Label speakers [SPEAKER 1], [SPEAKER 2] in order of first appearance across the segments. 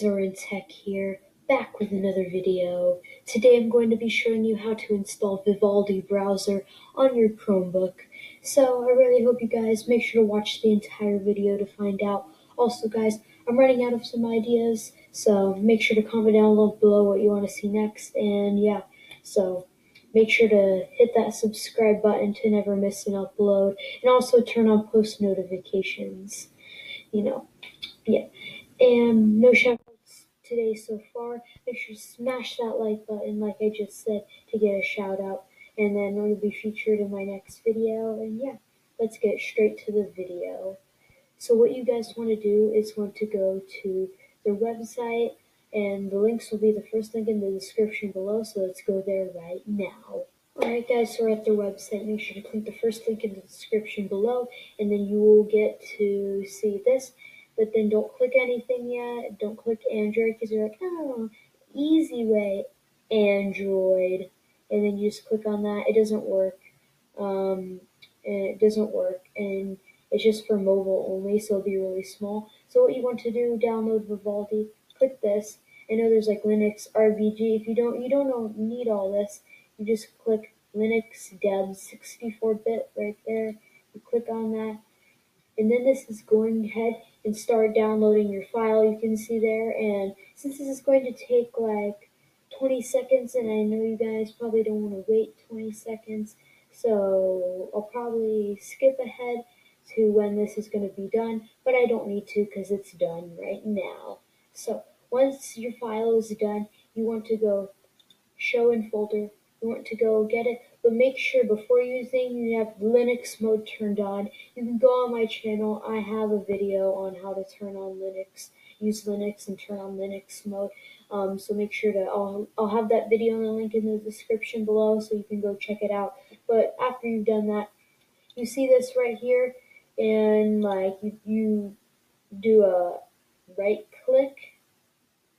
[SPEAKER 1] guys, IrwinTech here, back with another video. Today I'm going to be showing you how to install Vivaldi browser on your Chromebook. So I really hope you guys make sure to watch the entire video to find out. Also guys, I'm running out of some ideas, so make sure to comment down below what you want to see next. And yeah, so make sure to hit that subscribe button to never miss an upload, and also turn on post notifications. Yeah. And no shoutouts today so far. Make sure to smash that like button, like I just said, to get a shout out. And then it'll be featured in my next video. And yeah, let's get straight to the video. So what you guys want to do is want to go to the website, and the links will be the first link in the description below. So let's go there right now. Alright guys, so we're at their website. Make sure to click the first link in the description below, and then you will get to see this. But then don't click anything yet. Don't click Android, because you're like, oh, easy way, Android. And then you just click on that. It doesn't work. And it's just for mobile only, so it'll be really small. So what you want to do, download Vivaldi. Click this. I know there's like Linux, RBG. If you don't need all this. You just click Linux Dev 64-bit right there. You click on that. And then this is going ahead and start downloading your file, you can see there. And since this is going to take like 20 seconds, and I know you guys probably don't want to wait 20 seconds, so I'll probably skip ahead to when this is going to be done, but I don't need to because it's done right now. So once your file is done, you want to go show in folder. You want to go get it, but make sure before using you have Linux mode turned on. You can go on my channel. I have a video on how to turn on Linux, use Linux and turn on Linux mode. So make sure to, I'll have that video and the link in the description below so you can go check it out. But after you've done that, you see this right here, and like you do a right click,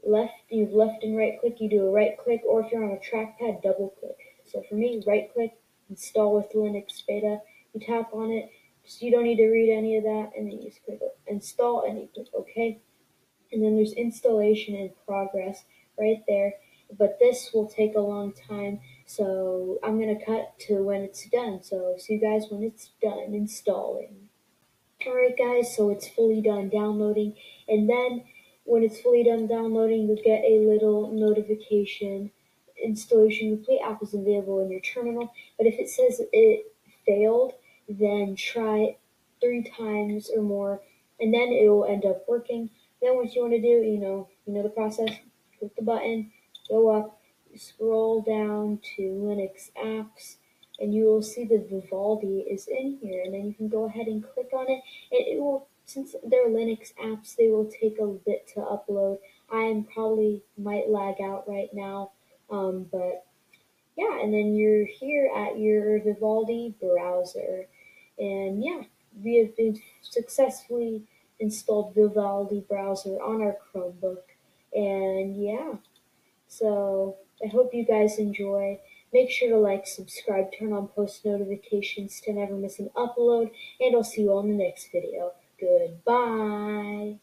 [SPEAKER 1] left and right click, you do a right click, or if you're on a trackpad, double click. So for me, right click, install with Linux beta, you tap on it, so you don't need to read any of that, and then you just click install and you click OK. And then there's installation in progress right there, but this will take a long time, so I'm going to cut to when it's done. So see you guys when it's done installing. Alright guys, so it's fully done downloading, and then when it's fully done downloading, you'll get a little notification. Installation complete, app is available in your terminal. But if it says it failed, then try it 3 times or more, and then it will end up working. Then what you want to do, you know the process. Click the button, go up, scroll down to Linux apps, and you will see that Vivaldi is in here. And then you can go ahead and click on it, and it will. Since they're Linux apps, they will take a bit to upload. I probably might lag out right now, but yeah, and then you're here at your Vivaldi browser. And yeah, we have been successfully installed Vivaldi browser on our Chromebook. And yeah, so I hope you guys enjoy. Make sure to like, subscribe, turn on post notifications to never miss an upload, and I'll see you all in the next video. Goodbye.